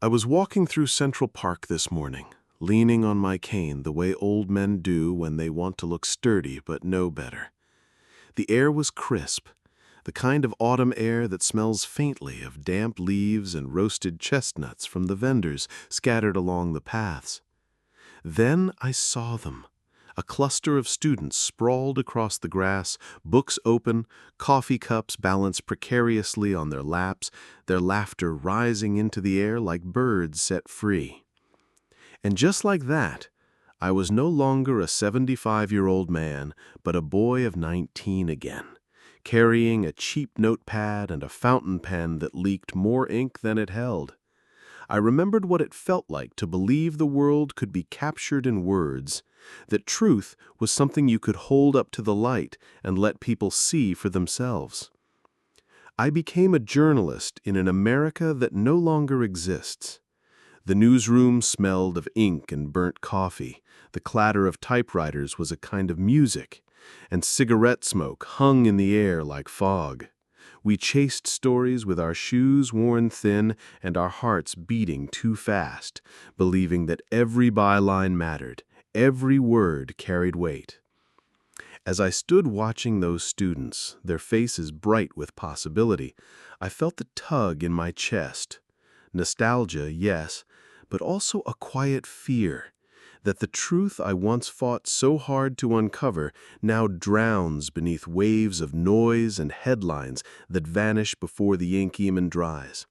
I was walking through Central Park this morning, leaning on my cane the way old men do when they want to look sturdy but know better. The air was crisp, the kind of autumn air that smells faintly of damp leaves and roasted chestnuts from the vendors scattered along the paths. Then I saw them. A cluster of students sprawled across the grass, books open, coffee cups balanced precariously on their laps, their laughter rising into the air like birds set free. And just like that, I was no longer a 75-year-old man, but a boy of 19 again, carrying a cheap notepad and a fountain pen that leaked more ink than it held. I remembered what it felt like to believe the world could be captured in words, that truth was something you could hold up to the light and let people see for themselves. I became a journalist in an America that no longer exists. The newsroom smelled of ink and burnt coffee, the clatter of typewriters was a kind of music, and cigarette smoke hung in the air like fog. We chased stories with our shoes worn thin and our hearts beating too fast, believing that every byline mattered, every word carried weight. As I stood watching those students, their faces bright with possibility, I felt the tug in my chest. Nostalgia, yes, but also a quiet fear that the truth I once fought so hard to uncover now drowns beneath waves of noise and headlines that vanish before the ink even dries.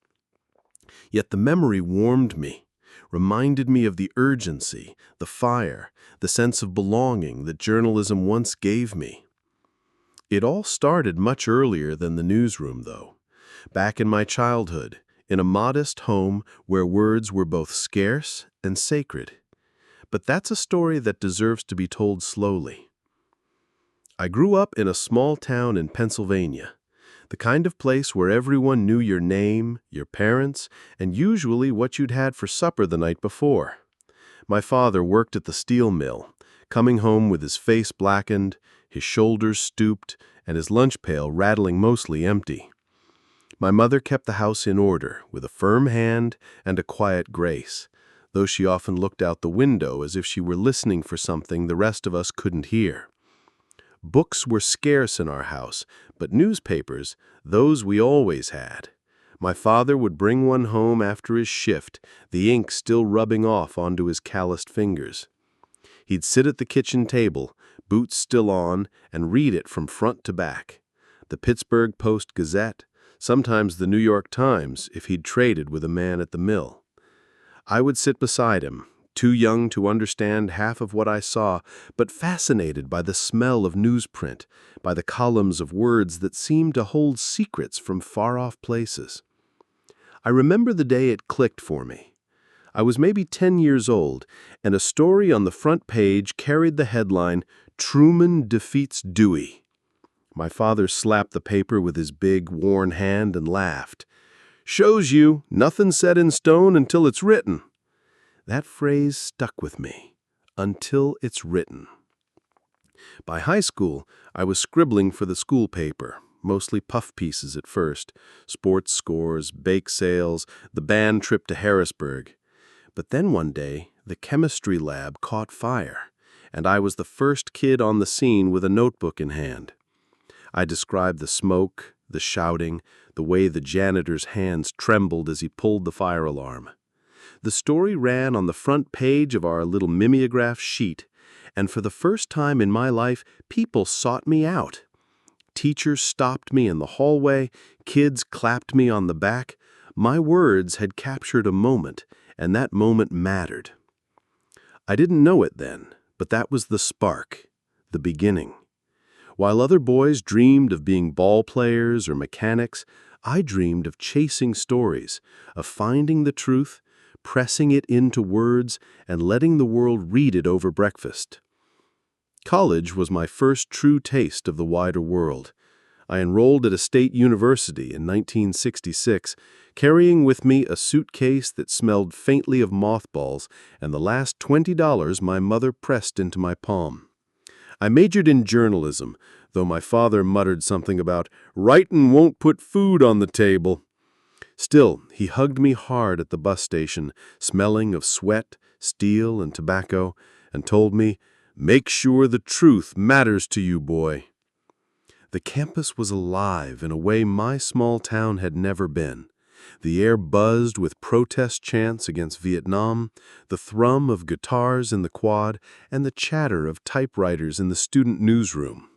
Yet the memory warmed me, reminded me of the urgency, the fire, the sense of belonging that journalism once gave me. It all started much earlier than the newsroom, though. Back in my childhood, in a modest home where words were both scarce and sacred. But that's a story that deserves to be told slowly. I grew up in a small town in Pennsylvania, the kind of place where everyone knew your name, your parents, and usually what you'd had for supper the night before. My father worked at the steel mill, coming home with his face blackened, his shoulders stooped, and his lunch pail rattling mostly empty. My mother kept the house in order, with a firm hand and a quiet grace, though she often looked out the window as if she were listening for something the rest of us couldn't hear. Books were scarce in our house, but newspapers, those we always had. My father would bring one home after his shift, the ink still rubbing off onto his calloused fingers. He'd sit at the kitchen table, boots still on, and read it from front to back. The Pittsburgh Post-Gazette, sometimes the New York Times if he'd traded with a man at the mill. I would sit beside him, too young to understand half of what I saw, but fascinated by the smell of newsprint, by the columns of words that seemed to hold secrets from far-off places. I remember the day it clicked for me. I was maybe 10 years old, and a story on the front page carried the headline, "Truman Defeats Dewey." My father slapped the paper with his big, worn hand and laughed. "Shows you, nothing's set in stone until it's written." That phrase stuck with me. Until it's written. By high school, I was scribbling for the school paper, mostly puff pieces at first, sports scores, bake sales, the band trip to Harrisburg. But then one day, the chemistry lab caught fire, and I was the first kid on the scene with a notebook in hand. I described the smoke, the shouting, the way the janitor's hands trembled as he pulled the fire alarm. The story ran on the front page of our little mimeograph sheet, and for the first time in my life, people sought me out. Teachers stopped me in the hallway, kids clapped me on the back. My words had captured a moment, and that moment mattered. I didn't know it then, but that was the spark, the beginning. While other boys dreamed of being ball players or mechanics, I dreamed of chasing stories, of finding the truth, pressing it into words, and letting the world read it over breakfast. College was my first true taste of the wider world. I enrolled at a state university in 1966, carrying with me a suitcase that smelled faintly of mothballs and the last $20 my mother pressed into my palm. I majored in journalism, though my father muttered something about "writin' won't put food on the table." Still, he hugged me hard at the bus station, smelling of sweat, steel, and tobacco, and told me, "Make sure the truth matters to you, boy." The campus was alive in a way my small town had never been. The air buzzed with protest chants against Vietnam, the thrum of guitars in the quad, and the chatter of typewriters in the student newsroom.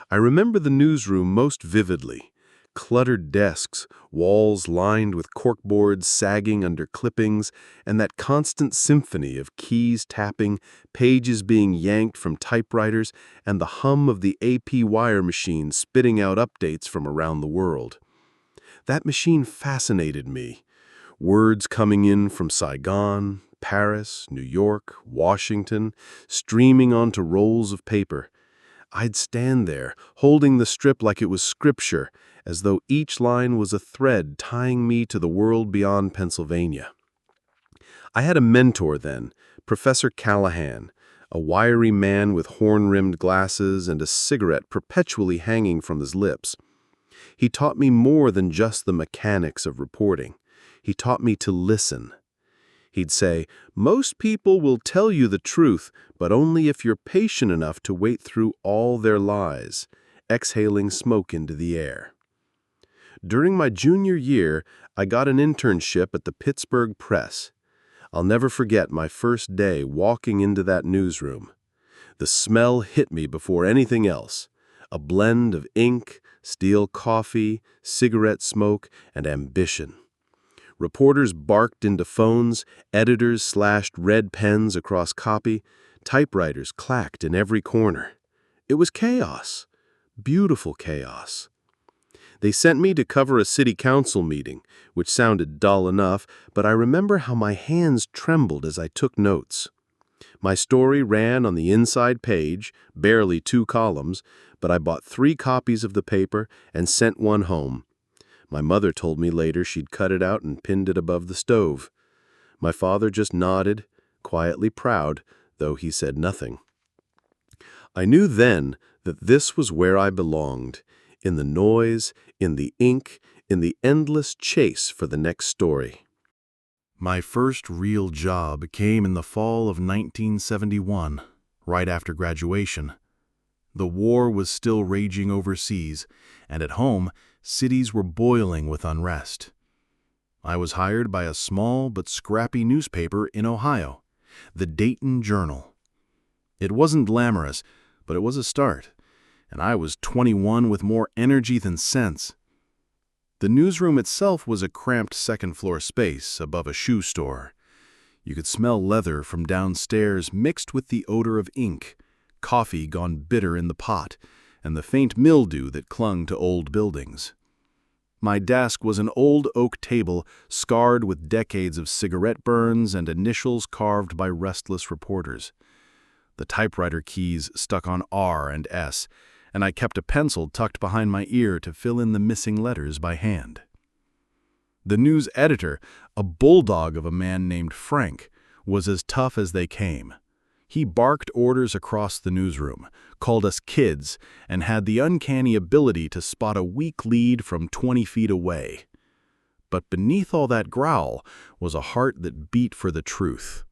I remember the newsroom most vividly. Cluttered desks, walls lined with corkboards sagging under clippings, and that constant symphony of keys tapping, pages being yanked from typewriters, and the hum of the AP wire machine spitting out updates from around the world. That machine fascinated me. Words coming in from Saigon, Paris, New York, Washington, streaming onto rolls of paper. I'd stand there, holding the strip like it was scripture, as though each line was a thread tying me to the world beyond Pennsylvania. I had a mentor then, Professor Callahan, a wiry man with horn-rimmed glasses and a cigarette perpetually hanging from his lips. He taught me more than just the mechanics of reporting. He taught me to listen. He'd say, "Most people will tell you the truth, but only if you're patient enough to wait through all their lies," exhaling smoke into the air. During my junior year, I got an internship at the Pittsburgh Press. I'll never forget my first day walking into that newsroom. The smell hit me before anything else, a blend of ink, steel coffee, cigarette smoke, and ambition. Reporters barked into phones, editors slashed red pens across copy, typewriters clacked in every corner. It was chaos, beautiful chaos. They sent me to cover a city council meeting, which sounded dull enough, but I remember how my hands trembled as I took notes. My story ran on the inside page, barely 2 columns, but I bought 3 copies of the paper and sent one home. My mother told me later she'd cut it out and pinned it above the stove. My father just nodded, quietly proud, though he said nothing. I knew then that this was where I belonged, in the noise, in the ink, in the endless chase for the next story. My first real job came in the fall of 1971, right after graduation. The war was still raging overseas, and at home, cities were boiling with unrest. I was hired by a small but scrappy newspaper in Ohio, the Dayton Journal. It wasn't glamorous, but it was a start, and I was 21 with more energy than sense. The newsroom itself was a cramped second-floor space above a shoe store. You could smell leather from downstairs mixed with the odor of ink, coffee gone bitter in the pot, and the faint mildew that clung to old buildings. My desk was an old oak table scarred with decades of cigarette burns and initials carved by restless reporters. The typewriter keys stuck on R and S, and I kept a pencil tucked behind my ear to fill in the missing letters by hand. The news editor, a bulldog of a man named Frank, was as tough as they came. He barked orders across the newsroom, called us kids, and had the uncanny ability to spot a weak lead from 20 feet away. But beneath all that growl was a heart that beat for the truth.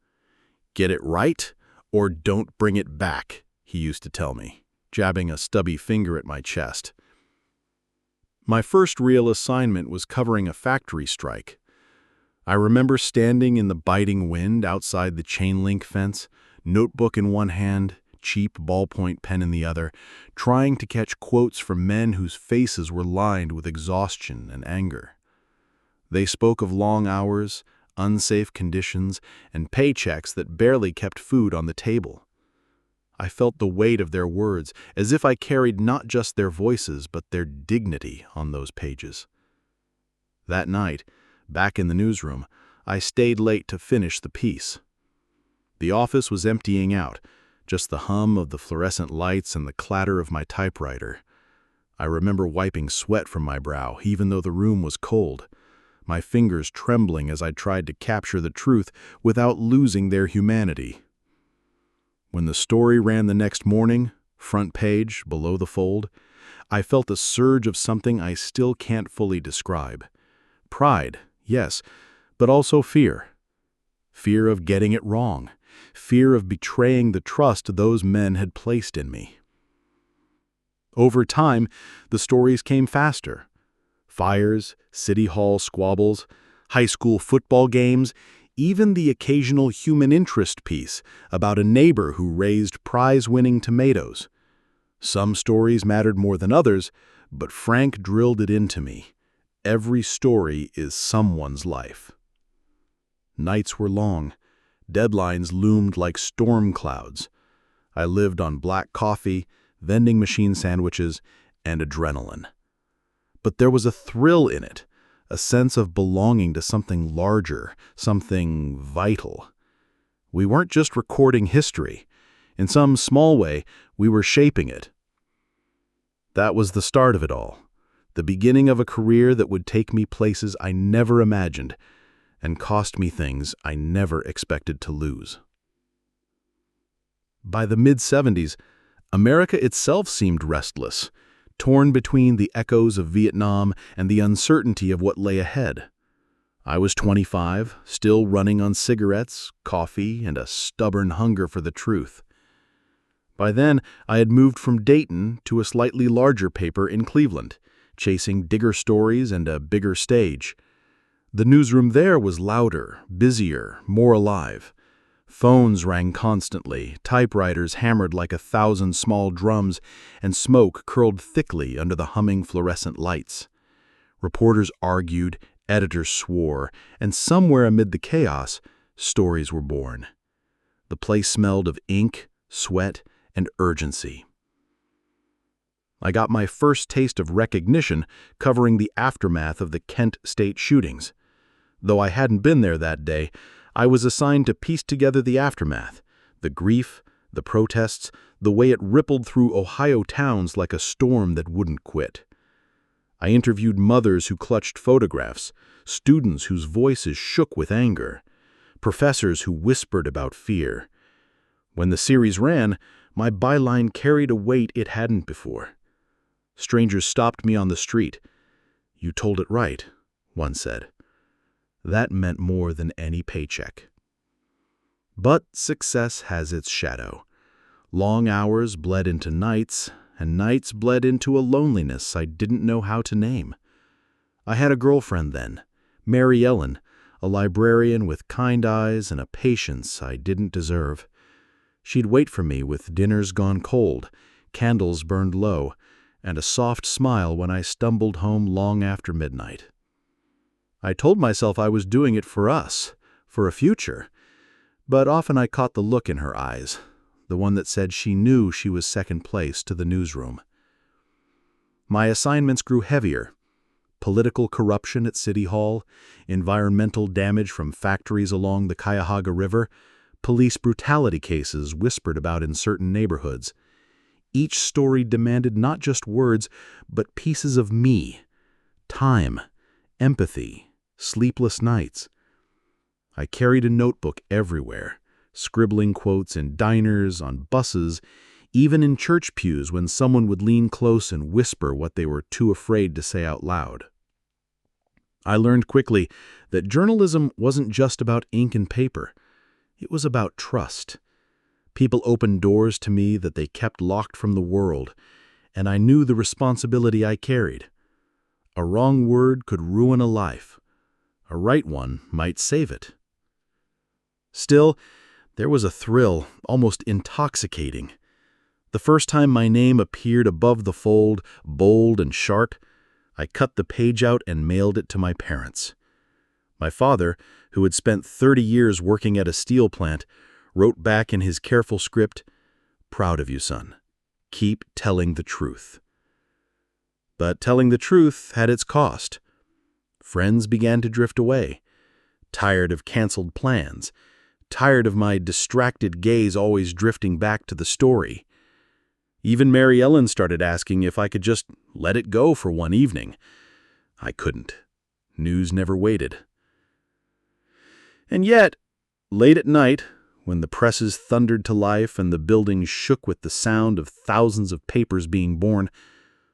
"Get it right, or don't bring it back," he used to tell me, jabbing a stubby finger at my chest. My first real assignment was covering a factory strike. I remember standing in the biting wind outside the chain-link fence, notebook in one hand, cheap ballpoint pen in the other, trying to catch quotes from men whose faces were lined with exhaustion and anger. They spoke of long hours, unsafe conditions, and paychecks that barely kept food on the table. I felt the weight of their words, as if I carried not just their voices but their dignity on those pages. That night, back in the newsroom, I stayed late to finish the piece. The office was emptying out, just the hum of the fluorescent lights and the clatter of my typewriter. I remember wiping sweat from my brow, even though the room was cold, my fingers trembling as I tried to capture the truth without losing their humanity. When the story ran the next morning, front page, below the fold, I felt a surge of something I still can't fully describe. Pride, yes, but also fear. Fear of getting it wrong. Fear of betraying the trust those men had placed in me. Over time, the stories came faster. Fires, city hall squabbles, high school football games, even the occasional human interest piece about a neighbor who raised prize-winning tomatoes. Some stories mattered more than others, but Frank drilled it into me. Every story is someone's life. Nights were long. Deadlines loomed like storm clouds. I lived on black coffee, vending machine sandwiches, and adrenaline. But there was a thrill in it, a sense of belonging to something larger, something vital. We weren't just recording history. In some small way, we were shaping it. That was the start of it all, the beginning of a career that would take me places I never imagined and cost me things I never expected to lose. By the mid-70s, America itself seemed restless, torn between the echoes of Vietnam and the uncertainty of what lay ahead. I was 25, still running on cigarettes, coffee, and a stubborn hunger for the truth. By then, I had moved from Dayton to a slightly larger paper in Cleveland, chasing digger stories and a bigger stage. The newsroom there was louder, busier, more alive. Phones rang constantly, typewriters hammered like 1,000 small drums, and smoke curled thickly under the humming fluorescent lights. Reporters argued, editors swore, and somewhere amid the chaos, stories were born. The place smelled of ink, sweat, and urgency. I got my first taste of recognition covering the aftermath of the Kent State shootings. Though I hadn't been there that day, I was assigned to piece together the aftermath, the grief, the protests, the way it rippled through Ohio towns like a storm that wouldn't quit. I interviewed mothers who clutched photographs, students whose voices shook with anger, professors who whispered about fear. When the series ran, my byline carried a weight it hadn't before. Strangers stopped me on the street. "You told it right," one said. That meant more than any paycheck. But success has its shadow. Long hours bled into nights, and nights bled into a loneliness I didn't know how to name. I had a girlfriend then, Mary Ellen, a librarian with kind eyes and a patience I didn't deserve. She'd wait for me with dinners gone cold, candles burned low, and a soft smile when I stumbled home long after midnight. I told myself I was doing it for us, for a future, but often I caught the look in her eyes, the one that said she knew she was second place to the newsroom. My assignments grew heavier. Political corruption at City Hall, environmental damage from factories along the Cuyahoga River, police brutality cases whispered about in certain neighborhoods. Each story demanded not just words, but pieces of me, time, empathy, sleepless nights. I carried a notebook everywhere, scribbling quotes in diners, on buses, even in church pews when someone would lean close and whisper what they were too afraid to say out loud. I learned quickly that journalism wasn't just about ink and paper. It was about trust. People opened doors to me that they kept locked from the world, and I knew the responsibility I carried. A wrong word could ruin a life. A right one might save it. Still, there was a thrill, almost intoxicating. The first time my name appeared above the fold, bold and sharp, I cut the page out and mailed it to my parents. My father, who had spent 30 years working at a steel plant, wrote back in his careful script, "Proud of you, son. Keep telling the truth." But telling the truth had its cost. Friends began to drift away, tired of canceled plans, tired of my distracted gaze always drifting back to the story. Even Mary Ellen started asking if I could just let it go for one evening. I couldn't. News never waited. And yet, late at night, when the presses thundered to life and the building shook with the sound of thousands of papers being born,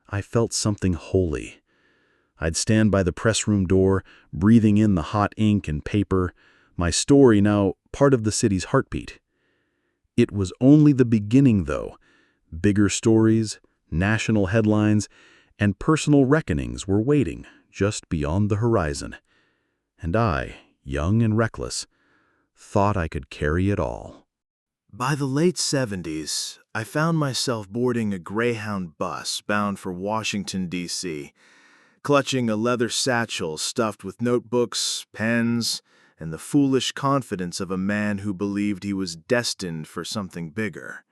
I felt something holy. I'd stand by the press room door, breathing in the hot ink and paper, my story now part of the city's heartbeat. It was only the beginning, though. Bigger stories, national headlines, and personal reckonings were waiting just beyond the horizon. And I, young and reckless, thought I could carry it all. By the late 70s, I found myself boarding a Greyhound bus bound for Washington, D.C., clutching a leather satchel stuffed with notebooks, pens, and the foolish confidence of a man who believed he was destined for something bigger.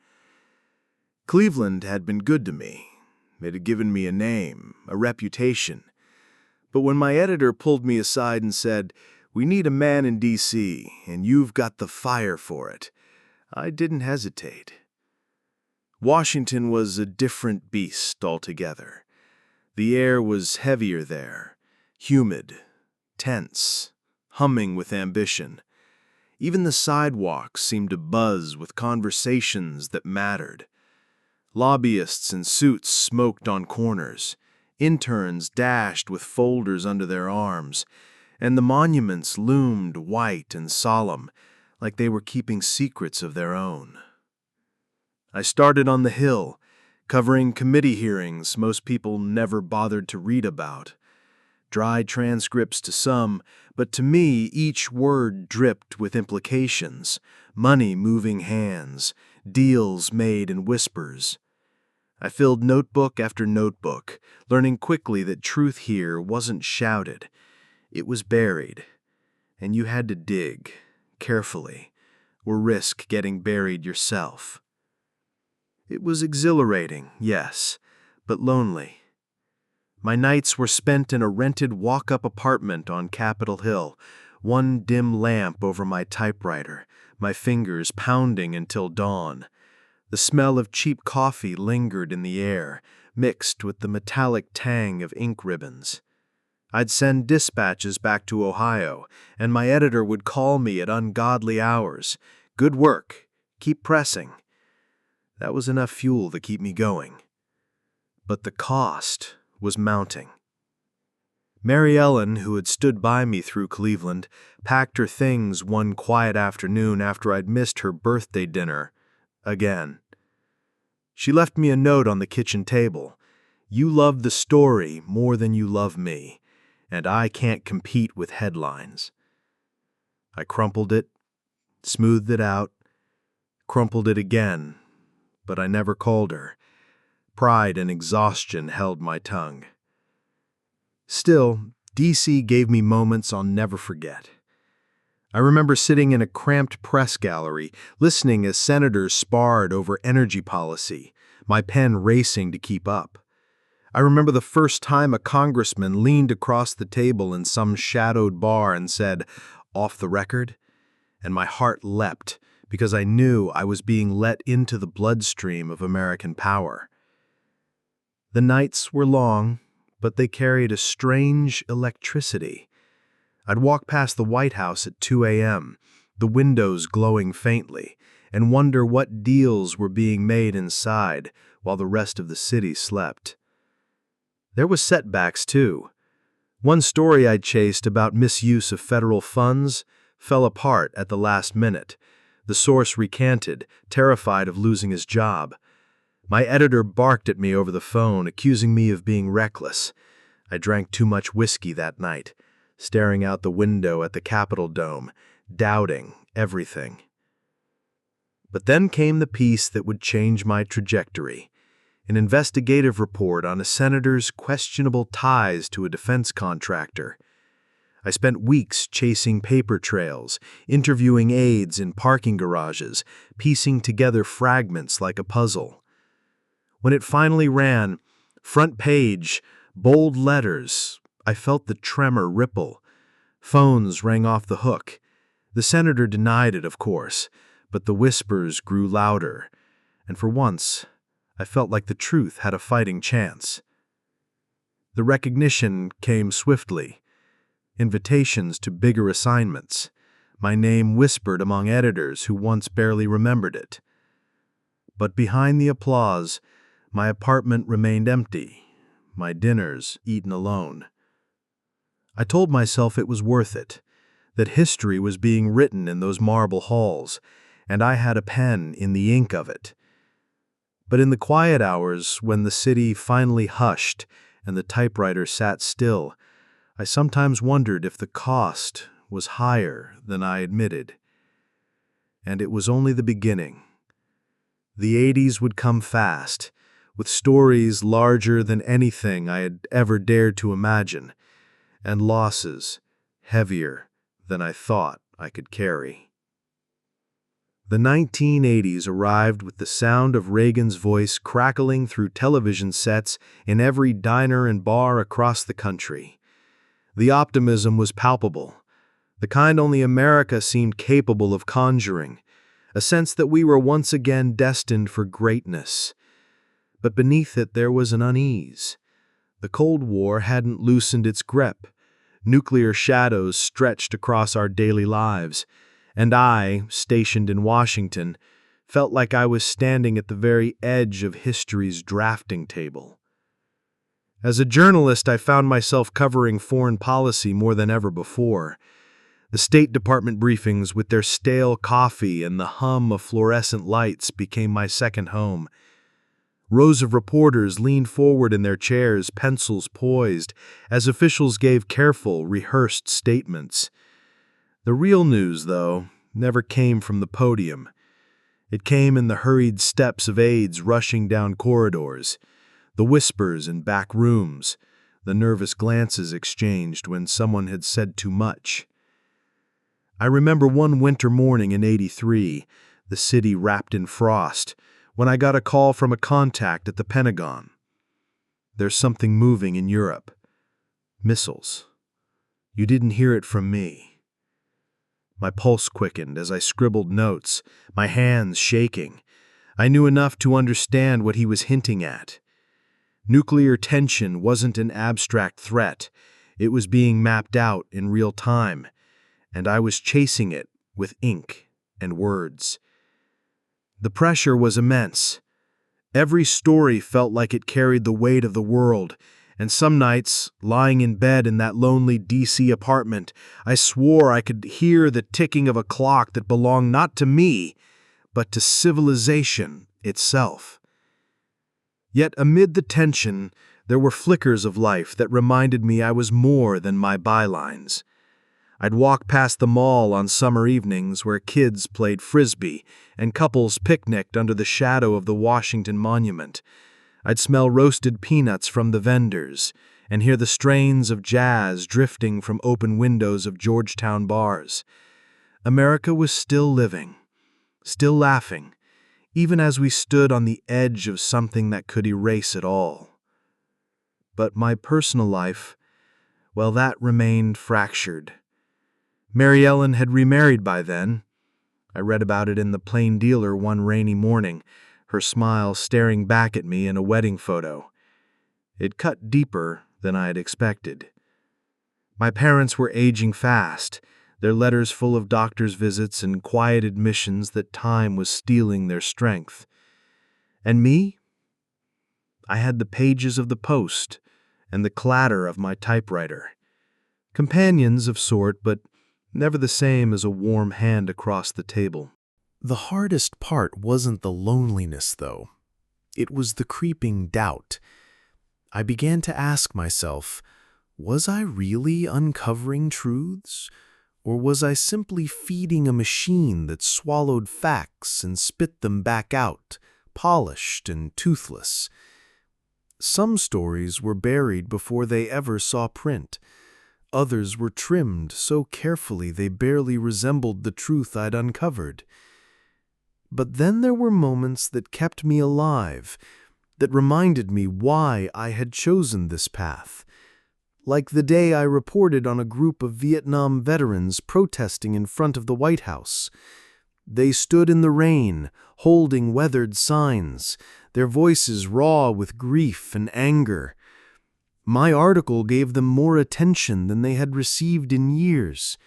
Cleveland had been good to me. It had given me a name, a reputation. But when my editor pulled me aside and said, "We need a man in D.C., and you've got the fire for it," I didn't hesitate. Washington was a different beast altogether. The air was heavier there, humid, tense, humming with ambition. Even the sidewalks seemed to buzz with conversations that mattered. Lobbyists in suits smoked on corners, interns dashed with folders under their arms, and the monuments loomed white and solemn, like they were keeping secrets of their own. I started on the Hill, covering committee hearings most people never bothered to read about. Dry transcripts to some, but to me each word dripped with implications, money moving hands, deals made in whispers. I filled notebook after notebook, learning quickly that truth here wasn't shouted. It was buried, and you had to dig, carefully, or risk getting buried yourself. It was exhilarating, yes, but lonely. My nights were spent in a rented walk-up apartment on Capitol Hill, one dim lamp over my typewriter, my fingers pounding until dawn. The smell of cheap coffee lingered in the air, mixed with the metallic tang of ink ribbons. I'd send dispatches back to Ohio, and my editor would call me at ungodly hours. "Good work. Keep pressing." That was enough fuel to keep me going. But the cost was mounting. Mary Ellen, who had stood by me through Cleveland, packed her things one quiet afternoon after I'd missed her birthday dinner. Again. She left me a note on the kitchen table. "You love the story more than you love me, and I can't compete with headlines." I crumpled it, smoothed it out, crumpled it again, but I never called her. Pride and exhaustion held my tongue. Still, D.C. gave me moments I'll never forget. I remember sitting in a cramped press gallery, listening as senators sparred over energy policy, my pen racing to keep up. I remember the first time a congressman leaned across the table in some shadowed bar and said, "Off the record?" And my heart leapt, because I knew I was being let into the bloodstream of American power. The nights were long, but they carried a strange electricity. I'd walk past the White House at 2 a.m., the windows glowing faintly, and wonder what deals were being made inside while the rest of the city slept. There were setbacks, too. One story I'd chased about misuse of federal funds fell apart at the last minute. The source recanted, terrified of losing his job. My editor barked at me over the phone, accusing me of being reckless. I drank too much whiskey that night, staring out the window at the Capitol dome, doubting everything. But then came the piece that would change my trajectory. An investigative report on a senator's questionable ties to a defense contractor. I spent weeks chasing paper trails, interviewing aides in parking garages, piecing together fragments like a puzzle. When it finally ran, front page, bold letters, I felt the tremor ripple. Phones rang off the hook. The senator denied it, of course, but the whispers grew louder, and for once, I felt like the truth had a fighting chance. The recognition came swiftly. Invitations to bigger assignments, my name whispered among editors who once barely remembered it. But behind the applause, my apartment remained empty, my dinners eaten alone. I told myself it was worth it, that history was being written in those marble halls, and I had a pen in the ink of it. But in the quiet hours, when the city finally hushed and the typewriter sat still, I sometimes wondered if the cost was higher than I admitted. And it was only the beginning. The 80s would come fast, with stories larger than anything I had ever dared to imagine, and losses heavier than I thought I could carry. The 1980s arrived with the sound of Reagan's voice crackling through television sets in every diner and bar across the country. The optimism was palpable, the kind only America seemed capable of conjuring, a sense that we were once again destined for greatness. But beneath it there was an unease. The Cold War hadn't loosened its grip. Nuclear shadows stretched across our daily lives, and I, stationed in Washington, felt like I was standing at the very edge of history's drafting table. As a journalist, I found myself covering foreign policy more than ever before. The State Department briefings, with their stale coffee and the hum of fluorescent lights, became my second home. Rows of reporters leaned forward in their chairs, pencils poised, as officials gave careful, rehearsed statements. The real news, though, never came from the podium. It came in the hurried steps of aides rushing down corridors, the whispers in back rooms, the nervous glances exchanged when someone had said too much. I remember one winter morning in '83, the city wrapped in frost, when I got a call from a contact at the Pentagon. "There's something moving in Europe. Missiles. You didn't hear it from me." My pulse quickened as I scribbled notes, my hands shaking. I knew enough to understand what he was hinting at. Nuclear tension wasn't an abstract threat. It was being mapped out in real time, and I was chasing it with ink and words. The pressure was immense. Every story felt like it carried the weight of the world, and some nights, lying in bed in that lonely DC apartment, I swore I could hear the ticking of a clock that belonged not to me, but to civilization itself. Yet amid the tension, there were flickers of life that reminded me I was more than my bylines. I'd walk past the mall on summer evenings where kids played frisbee and couples picnicked under the shadow of the Washington Monument. I'd smell roasted peanuts from the vendors and hear the strains of jazz drifting from open windows of Georgetown bars. America was still living, still laughing, even as we stood on the edge of something that could erase it all. But my personal life, well, that remained fractured. Mary Ellen had remarried by then. I read about it in the Plain Dealer one rainy morning, her smile staring back at me in a wedding photo. It cut deeper than I had expected. My parents were aging fast, their letters full of doctor's visits and quiet admissions that time was stealing their strength. And me? I had the pages of the Post and the clatter of my typewriter. Companions of sort, but never the same as a warm hand across the table. The hardest part wasn't the loneliness, though. It was the creeping doubt. I began to ask myself, was I really uncovering truths? Or was I simply feeding a machine that swallowed facts and spit them back out, polished and toothless? Some stories were buried before they ever saw print. Others were trimmed so carefully they barely resembled the truth I'd uncovered. But then there were moments that kept me alive, that reminded me why I had chosen this path. Like the day I reported on a group of Vietnam veterans protesting in front of the White House. They stood in the rain, holding weathered signs, their voices raw with grief and anger. My article gave them more attention than they had received in years,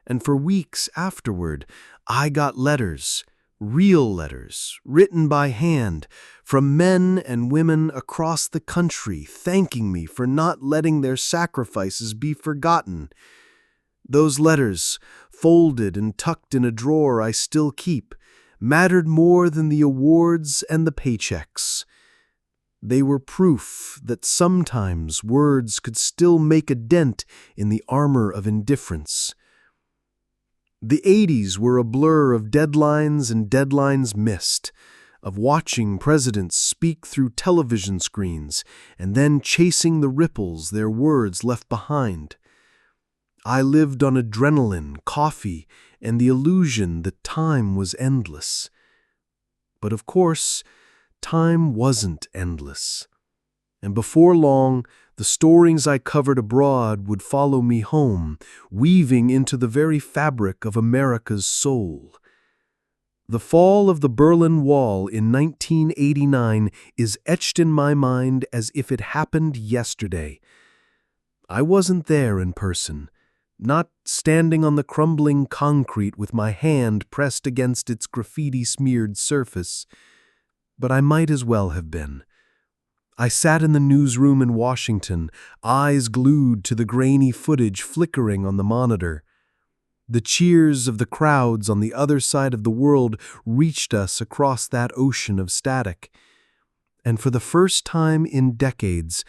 and for weeks afterward, I got letters, Real letters, written by hand, from men and women across the country, thanking me for not letting their sacrifices be forgotten. Those letters, folded and tucked in a drawer I still keep, mattered more than the awards and the paychecks. They were proof that sometimes words could still make a dent in the armor of indifference. The 80s were a blur of deadlines and deadlines missed, of watching presidents speak through television screens and then chasing the ripples their words left behind. I lived on adrenaline, coffee, and the illusion that time was endless. But of course, time wasn't endless. And before long, the stories I covered abroad would follow me home, weaving into the very fabric of America's soul. The fall of the Berlin Wall in 1989 is etched in my mind as if it happened yesterday. I wasn't there in person, not standing on the crumbling concrete with my hand pressed against its graffiti-smeared surface, but I might as well have been. I sat in the newsroom in Washington, eyes glued to the grainy footage flickering on the monitor. The cheers of the crowds on the other side of the world reached us across that ocean of static. And for the first time in decades,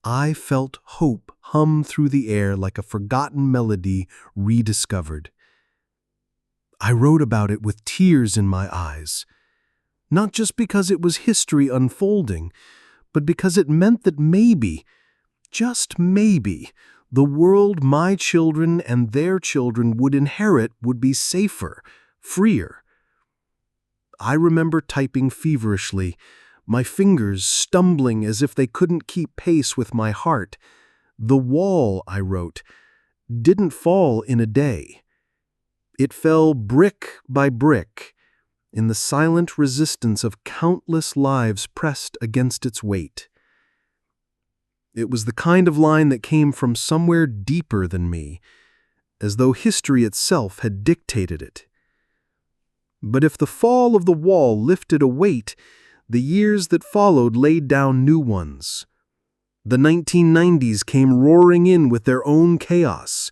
I felt hope hum through the air like a forgotten melody rediscovered. I wrote about it with tears in my eyes, not just because it was history unfolding, but because it meant that maybe, just maybe, the world my children and their children would inherit would be safer, freer. I remember typing feverishly, my fingers stumbling as if they couldn't keep pace with my heart. The wall, I wrote, didn't fall in a day. It fell brick by brick, in the silent resistance of countless lives pressed against its weight. It was the kind of line that came from somewhere deeper than me, as though history itself had dictated it. But if the fall of the wall lifted a weight, the years that followed laid down new ones. The 1990s came roaring in with their own chaos,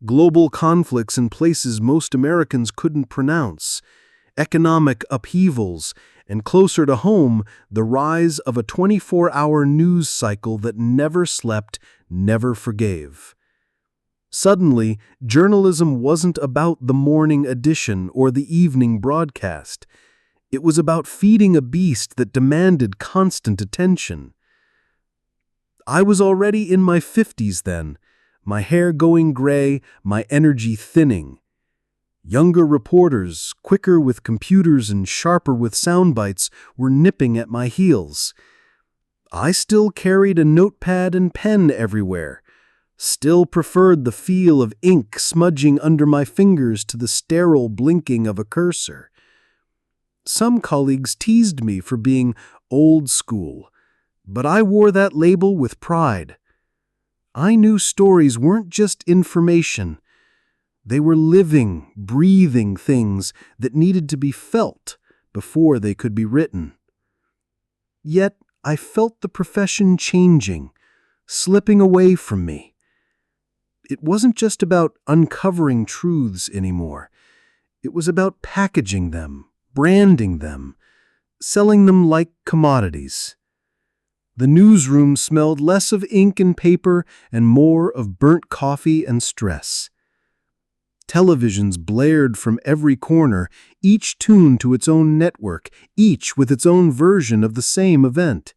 global conflicts in places most Americans couldn't pronounce, economic upheavals, and closer to home, the rise of a 24-hour news cycle that never slept, never forgave. Suddenly, journalism wasn't about the morning edition or the evening broadcast. It was about feeding a beast that demanded constant attention. I was already in my 50s then, my hair going gray, my energy thinning. Younger reporters, quicker with computers and sharper with sound bites, were nipping at my heels. I still carried a notepad and pen everywhere, still preferred the feel of ink smudging under my fingers to the sterile blinking of a cursor. Some colleagues teased me for being old school, but I wore that label with pride. I knew stories weren't just information. They were living, breathing things that needed to be felt before they could be written. Yet I felt the profession changing, slipping away from me. It wasn't just about uncovering truths anymore. It was about packaging them, branding them, selling them like commodities. The newsroom smelled less of ink and paper and more of burnt coffee and stress. Televisions blared from every corner, each tuned to its own network, each with its own version of the same event.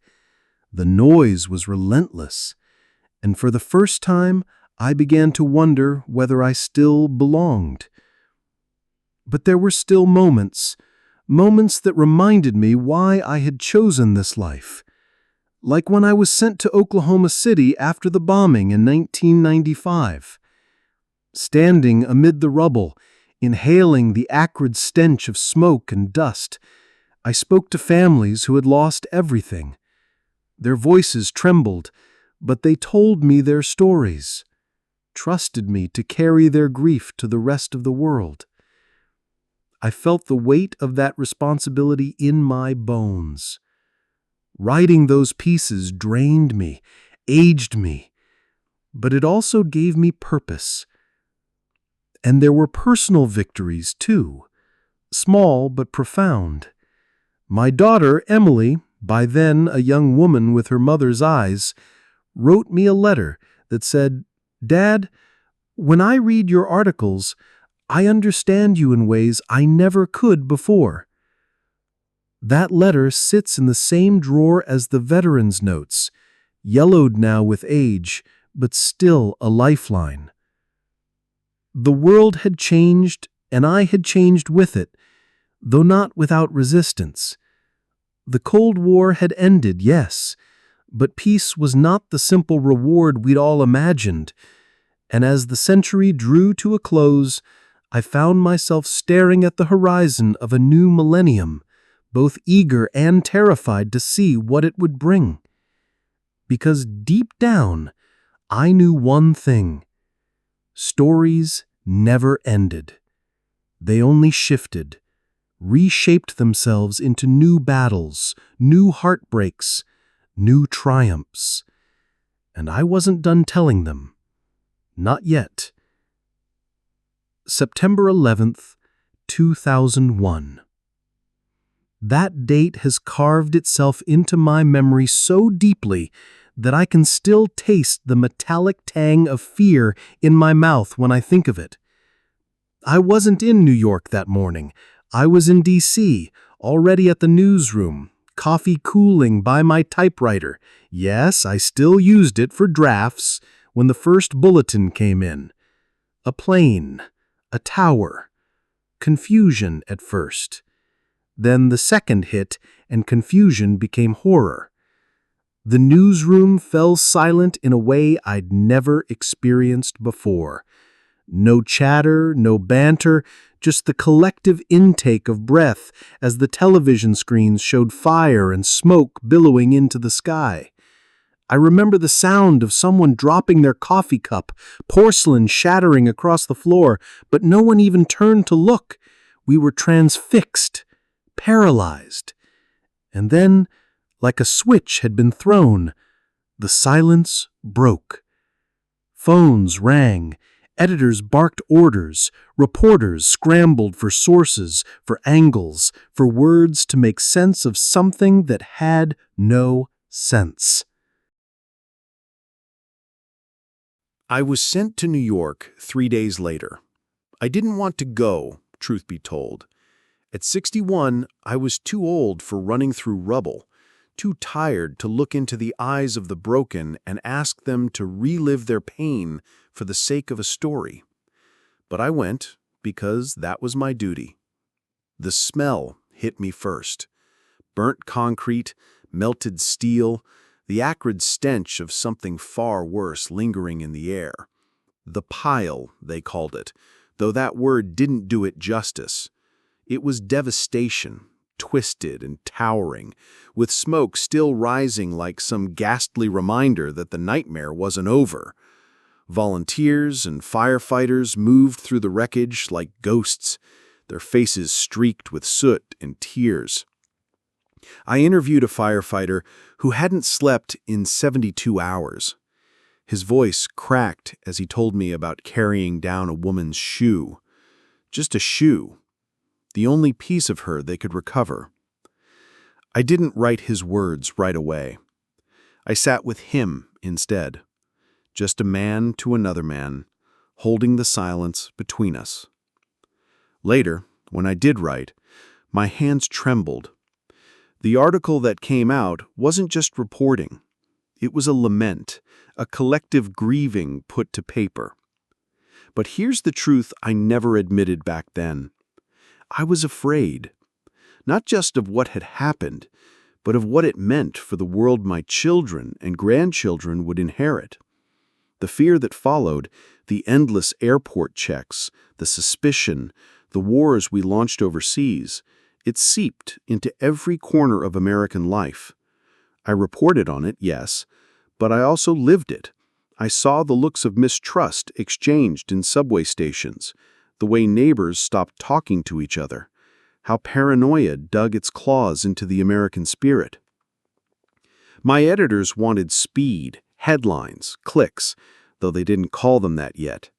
The noise was relentless, and for the first time, I began to wonder whether I still belonged. But there were still moments that reminded me why I had chosen this life. Like when I was sent to Oklahoma City after the bombing in 1995. Standing amid the rubble, inhaling the acrid stench of smoke and dust, I spoke to families who had lost everything. Their voices trembled, but they told me their stories, trusted me to carry their grief to the rest of the world. I felt the weight of that responsibility in my bones. Writing those pieces drained me, aged me, but it also gave me purpose. And there were personal victories, too, small but profound. My daughter, Emily, by then a young woman with her mother's eyes, wrote me a letter that said, "Dad, when I read your articles, I understand you in ways I never could before." That letter sits in the same drawer as the veteran's notes, yellowed now with age, but still a lifeline. The world had changed, and I had changed with it, though not without resistance. The Cold War had ended, yes, but peace was not the simple reward we'd all imagined, and as the century drew to a close, I found myself staring at the horizon of a new millennium, both eager and terrified to see what it would bring. Because deep down, I knew one thing: stories never ended. They only shifted, reshaped themselves into new battles, new heartbreaks, new triumphs. And I wasn't done telling them. Not yet. September 11th, 2001. That date has carved itself into my memory so deeply that I can still taste the metallic tang of fear in my mouth when I think of it. I wasn't in New York that morning. I was in D.C., already at the newsroom, coffee cooling by my typewriter. Yes, I still used it for drafts when the first bulletin came in. A plane, a tower, confusion at first. Then the second hit, and confusion became horror. The newsroom fell silent in a way I'd never experienced before. No chatter, no banter, just the collective intake of breath as the television screens showed fire and smoke billowing into the sky. I remember the sound of someone dropping their coffee cup, porcelain shattering across the floor, but no one even turned to look. We were transfixed, paralyzed. And then, like a switch had been thrown, the silence broke. Phones rang. Editors barked orders. Reporters scrambled for sources, for angles, for words to make sense of something that had no sense. I was sent to New York 3 days later. I didn't want to go, truth be told. At 61, I was too old for running through rubble, too tired to look into the eyes of the broken and ask them to relive their pain for the sake of a story. But I went because that was my duty. The smell hit me first. Burnt concrete, melted steel, the acrid stench of something far worse lingering in the air. The pile, they called it, though that word didn't do it justice. It was devastation, twisted and towering, with smoke still rising like some ghastly reminder that the nightmare wasn't over. Volunteers and firefighters moved through the wreckage like ghosts, their faces streaked with soot and tears. I interviewed a firefighter who hadn't slept in 72 hours. His voice cracked as he told me about carrying down a woman's shoe. Just a shoe. The only piece of her they could recover. I didn't write his words right away. I sat with him instead. Just a man to another man, holding the silence between us. Later, when I did write, my hands trembled. The article that came out wasn't just reporting. It was a lament, a collective grieving put to paper. But here's the truth I never admitted back then. I was afraid, not just of what had happened, but of what it meant for the world my children and grandchildren would inherit. The fear that followed, the endless airport checks, the suspicion, the wars we launched overseas, it seeped into every corner of American life. I reported on it, yes, but I also lived it. I saw the looks of mistrust exchanged in subway stations, the way neighbors stopped talking to each other, how paranoia dug its claws into the American spirit. My editors wanted speed, headlines, clicks, though they didn't call them that yet.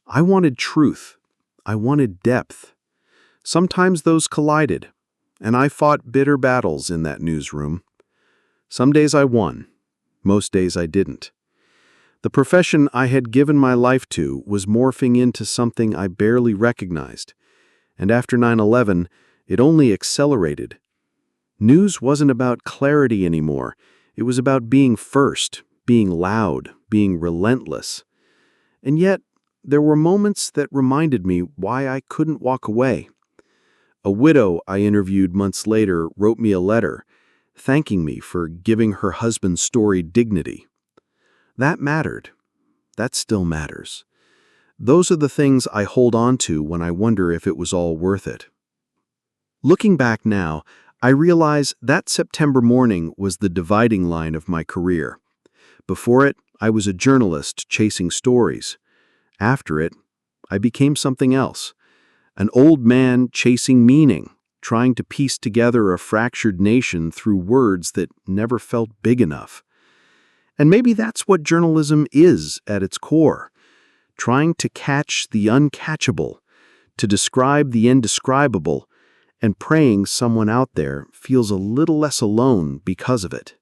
I wanted truth. I wanted depth. Sometimes those collided, and I fought bitter battles in that newsroom. Some days I won. Most days I didn't. The profession I had given my life to was morphing into something I barely recognized, and after 9/11, it only accelerated. News wasn't about clarity anymore. It was about being first, being loud, being relentless. And yet, there were moments that reminded me why I couldn't walk away. A widow I interviewed months later wrote me a letter, thanking me for giving her husband's story dignity. That mattered. That still matters. Those are the things I hold on to when I wonder if it was all worth it. Looking back now, I realize that September morning was the dividing line of my career. Before it, I was a journalist chasing stories. After it, I became something else. An old man chasing meaning, trying to piece together a fractured nation through words that never felt big enough. And maybe that's what journalism is at its core, trying to catch the uncatchable, to describe the indescribable, and praying someone out there feels a little less alone because of it.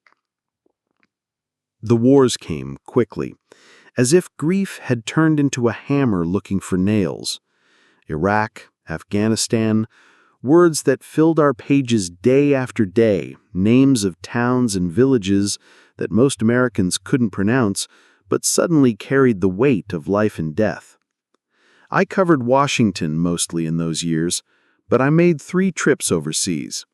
The wars came quickly, as if grief had turned into a hammer looking for nails. Iraq, Afghanistan, words that filled our pages day after day, names of towns and villages that most Americans couldn't pronounce, but suddenly carried the weight of life and death. I covered Washington mostly in those years, but I made 3 trips overseas.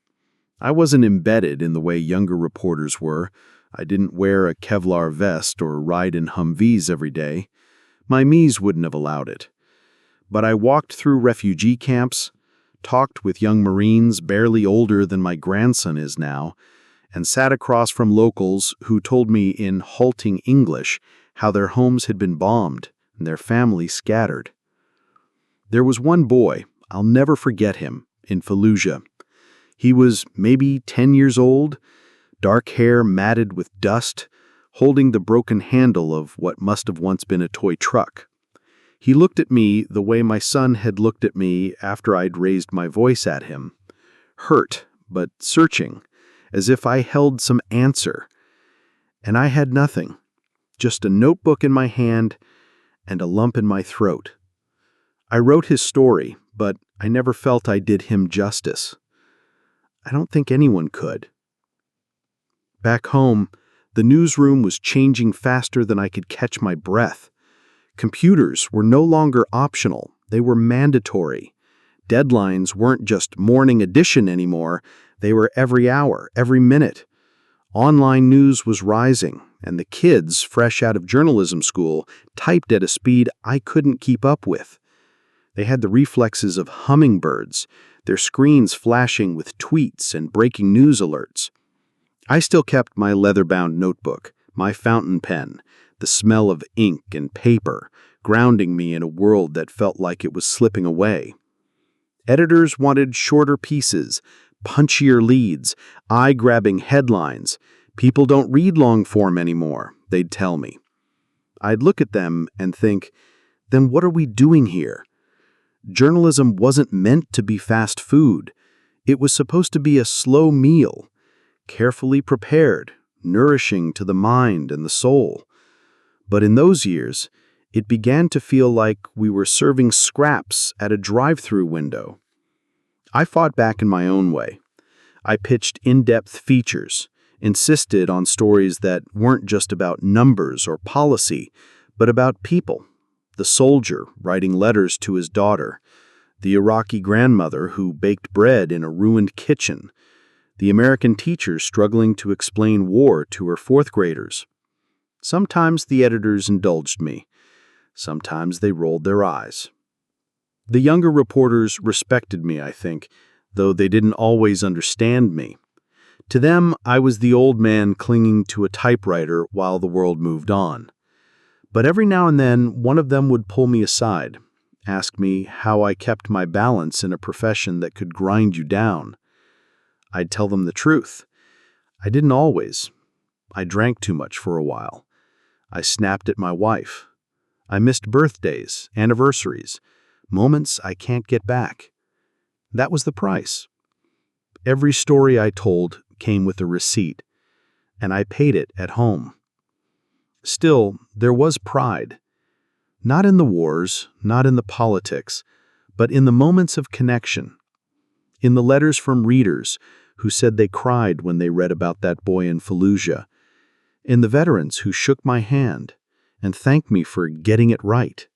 I wasn't embedded in the way younger reporters were. I didn't wear a Kevlar vest or ride in Humvees every day. My knees wouldn't have allowed it. But I walked through refugee camps, talked with young Marines barely older than my grandson is now, and sat across from locals who told me in halting English how their homes had been bombed and their families scattered. There was one boy, I'll never forget him, in Fallujah. He was maybe 10 years old, dark hair matted with dust, holding the broken handle of what must have once been a toy truck. He looked at me the way my son had looked at me after I'd raised my voice at him, hurt but searching, as if I held some answer. And I had nothing, just a notebook in my hand and a lump in my throat. I wrote his story, but I never felt I did him justice. I don't think anyone could. Back home, the newsroom was changing faster than I could catch my breath. Computers were no longer optional, they were mandatory. Deadlines weren't just morning edition anymore, they were every hour, every minute. Online news was rising, and the kids, fresh out of journalism school, typed at a speed I couldn't keep up with. They had the reflexes of hummingbirds, their screens flashing with tweets and breaking news alerts. I still kept my leather-bound notebook, my fountain pen, the smell of ink and paper, grounding me in a world that felt like it was slipping away. Editors wanted shorter pieces, punchier leads, eye-grabbing headlines. People don't read long-form anymore, they'd tell me. I'd look at them and think, then what are we doing here? Journalism wasn't meant to be fast food. It was supposed to be a slow meal, carefully prepared, nourishing to the mind and the soul. But in those years, it began to feel like we were serving scraps at a drive-through window. I fought back in my own way. I pitched in-depth features, insisted on stories that weren't just about numbers or policy, but about people. The soldier writing letters to his daughter, the Iraqi grandmother who baked bread in a ruined kitchen, the American teacher struggling to explain war to her 4th graders. Sometimes the editors indulged me. Sometimes they rolled their eyes. The younger reporters respected me, I think, though they didn't always understand me. To them, I was the old man clinging to a typewriter while the world moved on. But every now and then, one of them would pull me aside, ask me how I kept my balance in a profession that could grind you down. I'd tell them the truth. I didn't always. I drank too much for a while. I snapped at my wife. I missed birthdays, anniversaries, moments I can't get back. That was the price. Every story I told came with a receipt, and I paid it at home. Still, there was pride. Not in the wars, not in the politics, but in the moments of connection. In the letters from readers who said they cried when they read about that boy in Fallujah. In the veterans who shook my hand and thanked me for getting it right.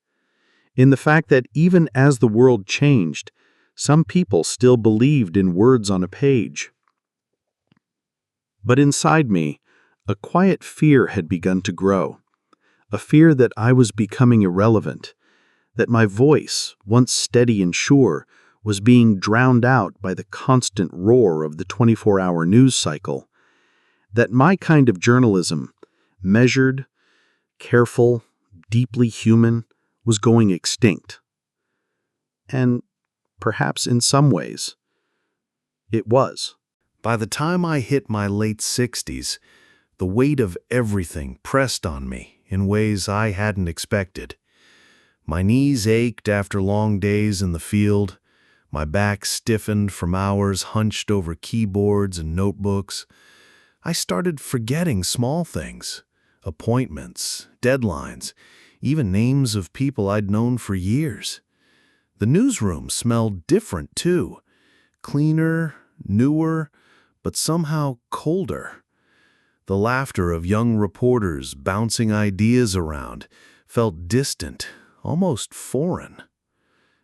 In the fact that even as the world changed, some people still believed in words on a page. But inside me, a quiet fear had begun to grow. A fear that I was becoming irrelevant, that my voice, once steady and sure, was being drowned out by the constant roar of the 24-hour news cycle, that my kind of journalism, measured, careful, deeply human, was going extinct. And perhaps in some ways, it was. By the time I hit my late 60s, the weight of everything pressed on me in ways I hadn't expected. My knees ached after long days in the field, my back stiffened from hours hunched over keyboards and notebooks. I started forgetting small things, appointments, deadlines, even names of people I'd known for years. The newsroom smelled different too, cleaner, newer, but somehow colder. The laughter of young reporters bouncing ideas around felt distant, almost foreign.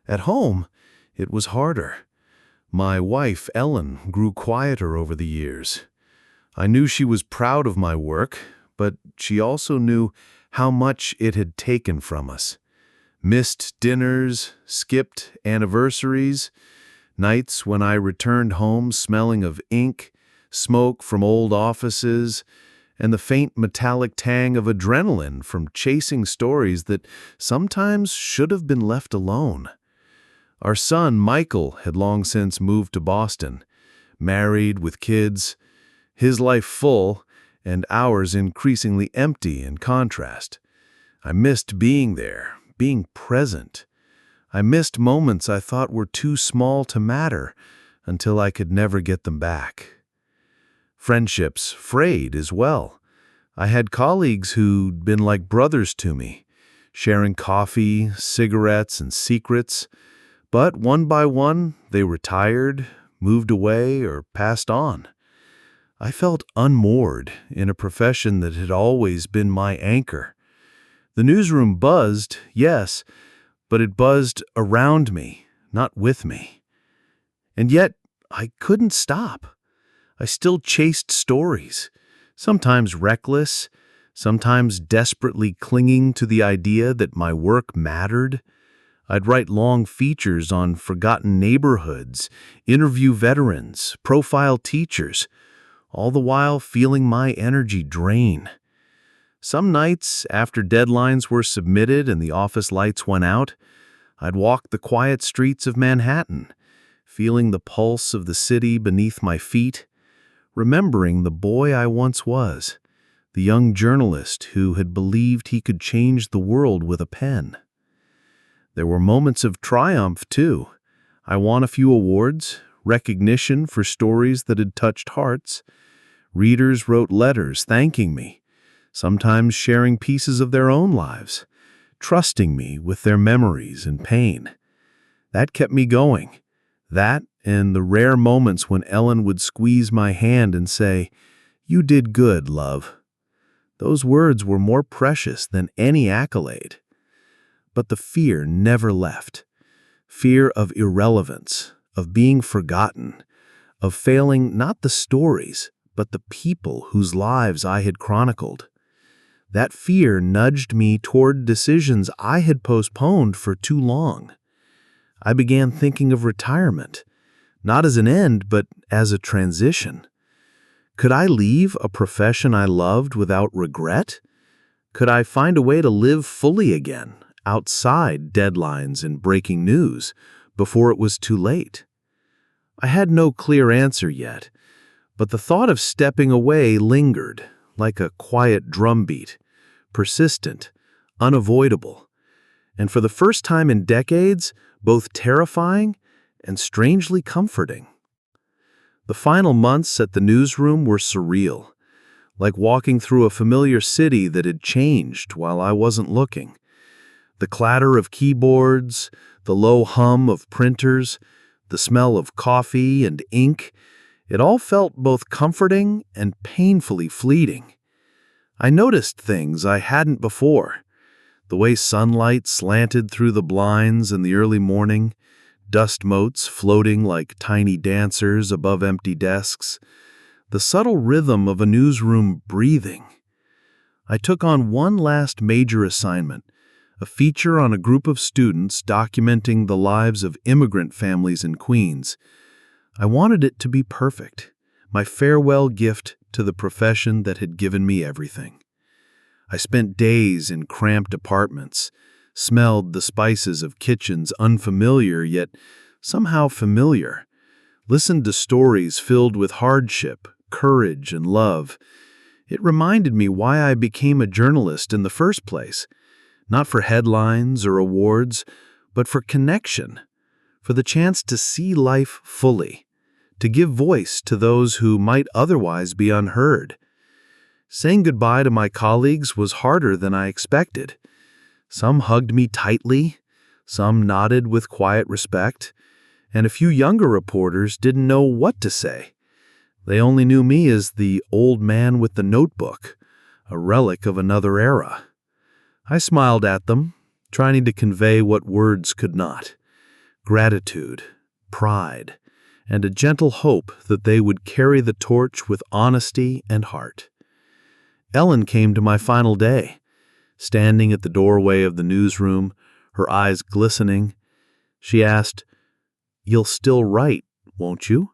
At home, it was harder. My wife, Ellen, grew quieter over the years. I knew she was proud of my work, but she also knew how much it had taken from us. Missed dinners, skipped anniversaries, nights when I returned home smelling of ink, smoke from old offices, and the faint metallic tang of adrenaline from chasing stories that sometimes should have been left alone. Our son, Michael, had long since moved to Boston, married with kids, his life full, and ours increasingly empty in contrast. I missed being there, being present. I missed moments I thought were too small to matter until I could never get them back. Friendships frayed as well. I had colleagues who'd been like brothers to me, sharing coffee, cigarettes, and secrets, but one by one they retired, moved away, or passed on. I felt unmoored in a profession that had always been my anchor. The newsroom buzzed, yes, but it buzzed around me, not with me. And yet, I couldn't stop. I still chased stories, sometimes reckless, sometimes desperately clinging to the idea that my work mattered. I'd write long features on forgotten neighborhoods, interview veterans, profile teachers, all the while feeling my energy drain. Some nights, after deadlines were submitted and the office lights went out, I'd walk the quiet streets of Manhattan, feeling the pulse of the city beneath my feet, remembering the boy I once was, the young journalist who had believed he could change the world with a pen. There were moments of triumph, too. I won a few awards, recognition for stories that had touched hearts. Readers wrote letters thanking me, sometimes sharing pieces of their own lives, trusting me with their memories and pain. That kept me going. That and the rare moments when Ellen would squeeze my hand and say, "You did good, love." Those words were more precious than any accolade. But the fear never left. Fear of irrelevance, of being forgotten, of failing not the stories, but the people whose lives I had chronicled. That fear nudged me toward decisions I had postponed for too long. I began thinking of retirement, not as an end, but as a transition. Could I leave a profession I loved without regret? Could I find a way to live fully again, outside deadlines and breaking news before it was too late? I had no clear answer yet, but the thought of stepping away lingered, like a quiet drumbeat, persistent, unavoidable, and for the first time in decades, both terrifying and strangely comforting. The final months at the newsroom were surreal, like walking through a familiar city that had changed while I wasn't looking. The clatter of keyboards, the low hum of printers, the smell of coffee and ink, it all felt both comforting and painfully fleeting. I noticed things I hadn't before. The way sunlight slanted through the blinds in the early morning, dust motes floating like tiny dancers above empty desks, the subtle rhythm of a newsroom breathing. I took on one last major assignment, a feature on a group of students documenting the lives of immigrant families in Queens. I wanted it to be perfect, my farewell gift to the profession that had given me everything. I spent days in cramped apartments, smelled the spices of kitchens unfamiliar yet somehow familiar, listened to stories filled with hardship, courage, and love. It reminded me why I became a journalist in the first place, not for headlines or awards, but for connection, for the chance to see life fully, to give voice to those who might otherwise be unheard. Saying goodbye to my colleagues was harder than I expected. Some hugged me tightly, some nodded with quiet respect, and a few younger reporters didn't know what to say. They only knew me as the old man with the notebook, a relic of another era. I smiled at them, trying to convey what words could not: gratitude, pride, and a gentle hope that they would carry the torch with honesty and heart. Ellen came to my final day, standing at the doorway of the newsroom, her eyes glistening. She asked, "You'll still write, won't you?"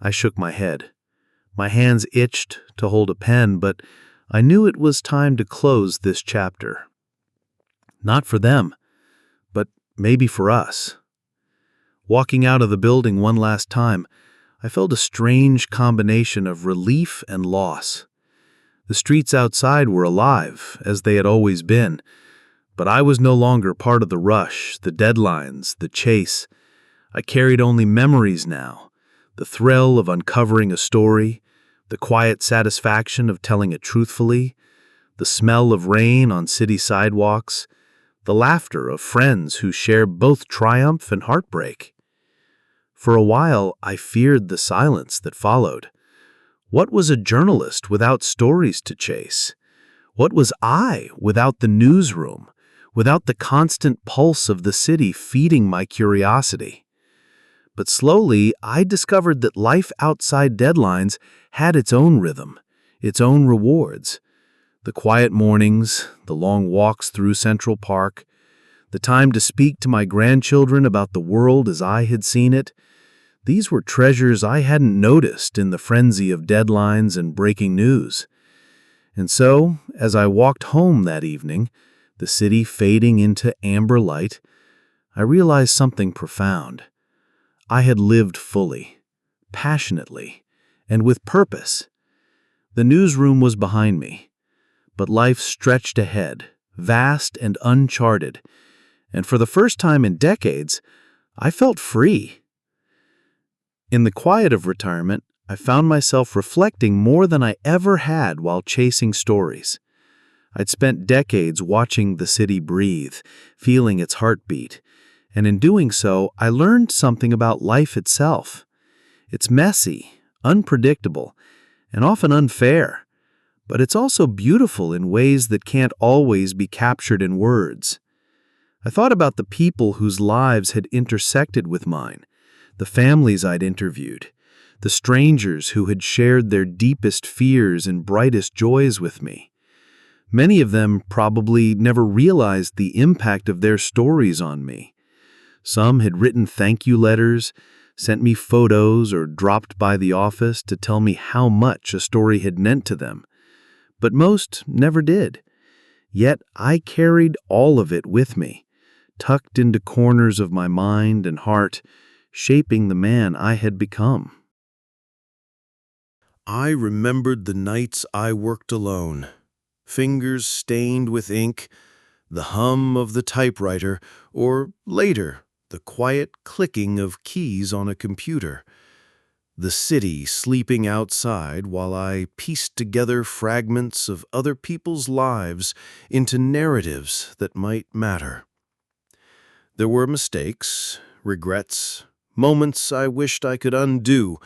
I shook my head. My hands itched to hold a pen, but I knew it was time to close this chapter. Not for them, but maybe for us. Walking out of the building one last time, I felt a strange combination of relief and loss. The streets outside were alive, as they had always been, but I was no longer part of the rush, the deadlines, the chase. I carried only memories now, the thrill of uncovering a story, the quiet satisfaction of telling it truthfully, the smell of rain on city sidewalks, the laughter of friends who share both triumph and heartbreak. For a while, I feared the silence that followed. What was a journalist without stories to chase? What was I without the newsroom, without the constant pulse of the city feeding my curiosity? But slowly, I discovered that life outside deadlines had its own rhythm, its own rewards. The quiet mornings, the long walks through Central Park, the time to speak to my grandchildren about the world as I had seen it, these were treasures I hadn't noticed in the frenzy of deadlines and breaking news. And so, as I walked home that evening, the city fading into amber light, I realized something profound. I had lived fully, passionately, and with purpose. The newsroom was behind me, but life stretched ahead, vast and uncharted, and for the first time in decades, I felt free. In the quiet of retirement, I found myself reflecting more than I ever had while chasing stories. I'd spent decades watching the city breathe, feeling its heartbeat, and in doing so, I learned something about life itself. It's messy, unpredictable, and often unfair, but it's also beautiful in ways that can't always be captured in words. I thought about the people whose lives had intersected with mine, the families I'd interviewed, the strangers who had shared their deepest fears and brightest joys with me. Many of them probably never realized the impact of their stories on me. Some had written thank you letters, sent me photos, or dropped by the office to tell me how much a story had meant to them. But most never did. Yet I carried all of it with me, tucked into corners of my mind and heart, shaping the man I had become. I remembered the nights I worked alone, fingers stained with ink, the hum of the typewriter, or later, the quiet clicking of keys on a computer. The city sleeping outside while I pieced together fragments of other people's lives into narratives that might matter. There were mistakes, regrets, moments I wished I could undo,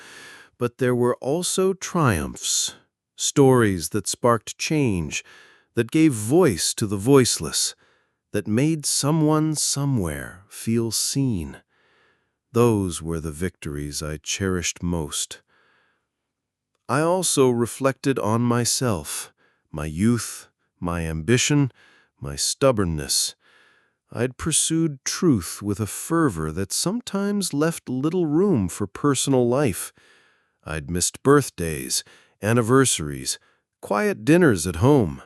but there were also triumphs, stories that sparked change, that gave voice to the voiceless, that made someone somewhere feel seen. Those were the victories I cherished most. I also reflected on myself, my youth, my ambition, my stubbornness. I'd pursued truth with a fervor that sometimes left little room for personal life. I'd missed birthdays, anniversaries, quiet dinners at home.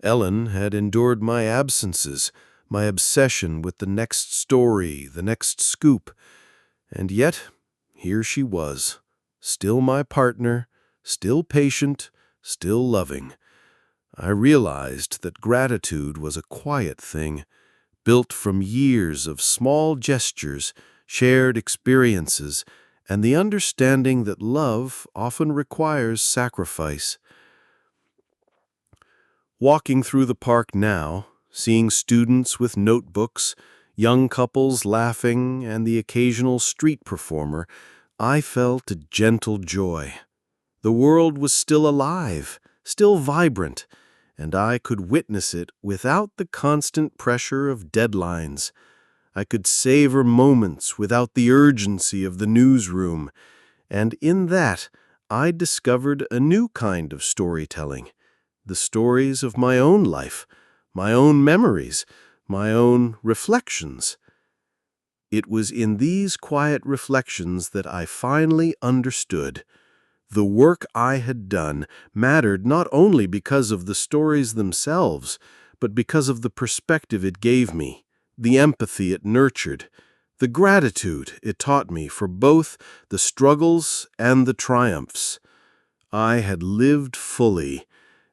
Ellen had endured my absences, my obsession with the next story, the next scoop. And yet, here she was, still my partner, still patient, still loving. I realized that gratitude was a quiet thing, built from years of small gestures, shared experiences, and the understanding that love often requires sacrifice. Walking through the park now, seeing students with notebooks, young couples laughing, and the occasional street performer, I felt a gentle joy. The world was still alive, still vibrant, and I could witness it without the constant pressure of deadlines. I could savor moments without the urgency of the newsroom, and in that I discovered a new kind of storytelling, the stories of my own life, my own memories, my own reflections. It was in these quiet reflections that I finally understood. The work I had done mattered not only because of the stories themselves, but because of the perspective it gave me, the empathy it nurtured, the gratitude it taught me for both the struggles and the triumphs. I had lived fully,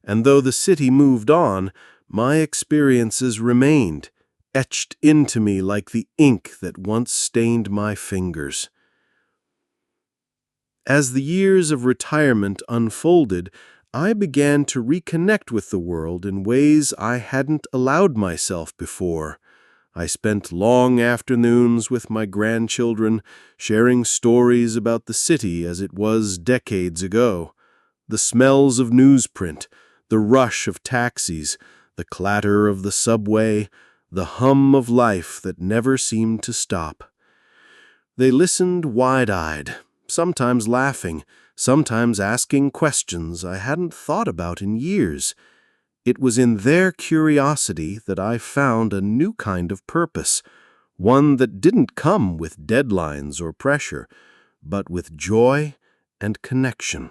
and though the city moved on, my experiences remained, etched into me like the ink that once stained my fingers. As the years of retirement unfolded, I began to reconnect with the world in ways I hadn't allowed myself before. I spent long afternoons with my grandchildren, sharing stories about the city as it was decades ago. The smells of newsprint, the rush of taxis, the clatter of the subway, the hum of life that never seemed to stop. They listened wide-eyed, sometimes laughing, sometimes asking questions I hadn't thought about in years. It was in their curiosity that I found a new kind of purpose, one that didn't come with deadlines or pressure, but with joy and connection.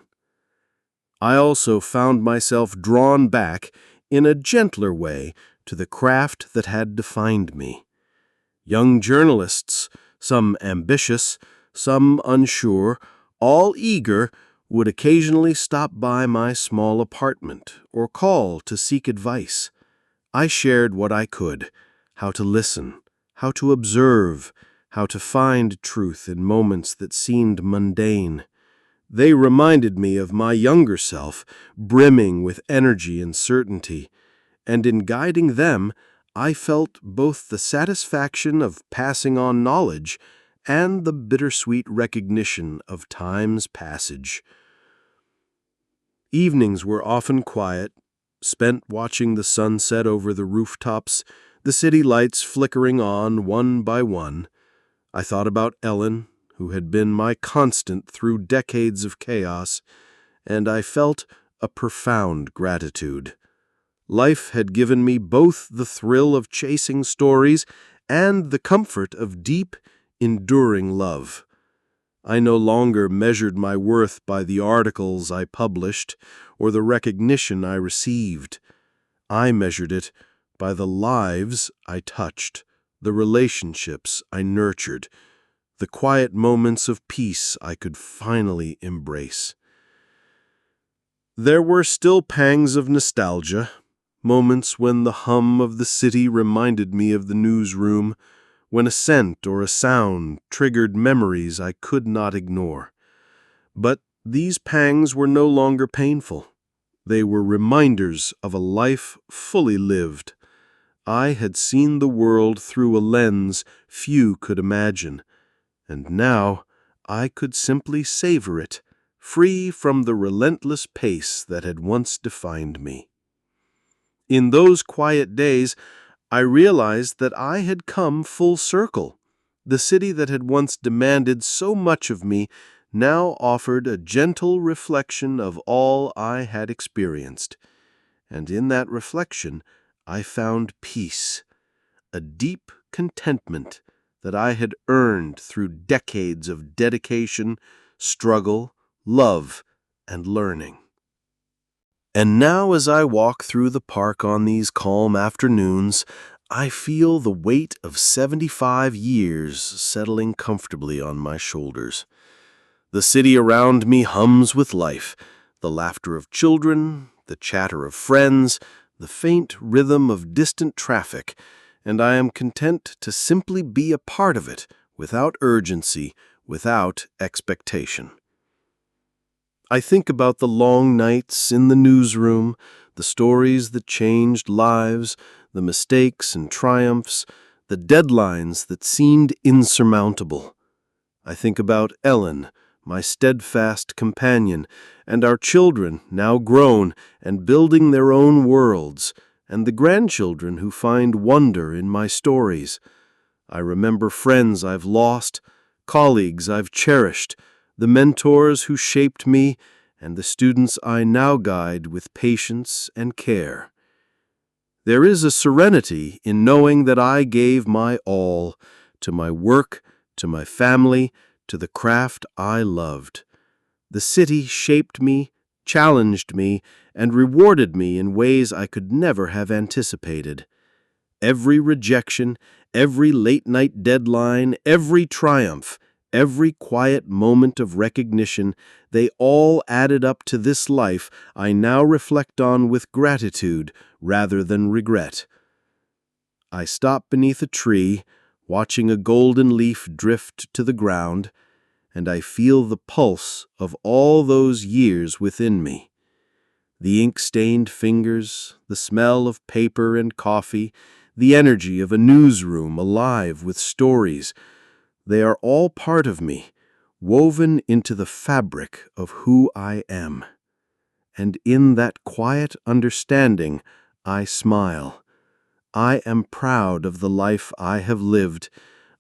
I also found myself drawn back, in a gentler way, to the craft that had defined me. Young journalists, some ambitious, some unsure, all eager, would occasionally stop by my small apartment or call to seek advice. I shared what I could, how to listen, how to observe, how to find truth in moments that seemed mundane. They reminded me of my younger self, brimming with energy and certainty, and in guiding them, I felt both the satisfaction of passing on knowledge and the bittersweet recognition of time's passage. Evenings were often quiet, spent watching the sunset over the rooftops, the city lights flickering on one by one. I thought about Ellen, who had been my constant through decades of chaos, and I felt a profound gratitude. Life had given me both the thrill of chasing stories and the comfort of deep, enduring love. I no longer measured my worth by the articles I published or the recognition I received. I measured it by the lives I touched, the relationships I nurtured, the quiet moments of peace I could finally embrace. There were still pangs of nostalgia, moments when the hum of the city reminded me of the newsroom, when a scent or a sound triggered memories I could not ignore. But these pangs were no longer painful. They were reminders of a life fully lived. I had seen the world through a lens few could imagine, and now I could simply savor it, free from the relentless pace that had once defined me. In those quiet days, I realized that I had come full circle. The city that had once demanded so much of me now offered a gentle reflection of all I had experienced. And in that reflection, I found peace, a deep contentment that I had earned through decades of dedication, struggle, love, and learning. And now as I walk through the park on these calm afternoons, I feel the weight of 75 years settling comfortably on my shoulders. The city around me hums with life, the laughter of children, the chatter of friends, the faint rhythm of distant traffic, and I am content to simply be a part of it, without urgency, without expectation. I think about the long nights in the newsroom, the stories that changed lives, the mistakes and triumphs, the deadlines that seemed insurmountable. I think about Ellen, my steadfast companion, and our children, now grown and building their own worlds, and the grandchildren who find wonder in my stories. I remember friends I've lost, colleagues I've cherished, the mentors who shaped me, and the students I now guide with patience and care. There is a serenity in knowing that I gave my all to my work, to my family, to the craft I loved. The city shaped me, challenged me, and rewarded me in ways I could never have anticipated. Every rejection, every late-night deadline, every triumph, every quiet moment of recognition, they all added up to this life I now reflect on with gratitude rather than regret. I stop beneath a tree, watching a golden leaf drift to the ground, and I feel the pulse of all those years within me. The ink-stained fingers, the smell of paper and coffee, the energy of a newsroom alive with stories, they are all part of me, woven into the fabric of who I am. And in that quiet understanding, I smile. I am proud of the life I have lived.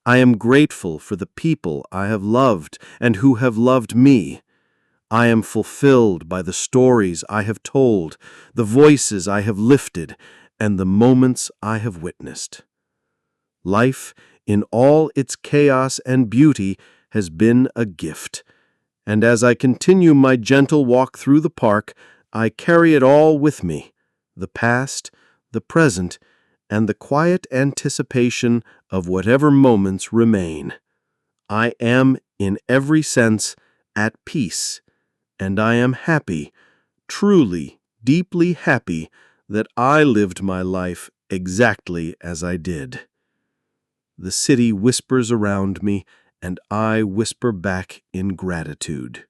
I am grateful for the people I have loved and who have loved me. I am fulfilled by the stories I have told, the voices I have lifted, and the moments I have witnessed. Life, in all its chaos and beauty, has been a gift, and as I continue my gentle walk through the park, I carry it all with me, the past, the present, and the quiet anticipation of whatever moments remain. I am, in every sense, at peace, and I am happy, truly, deeply happy, that I lived my life exactly as I did. The city whispers around me, and I whisper back in gratitude.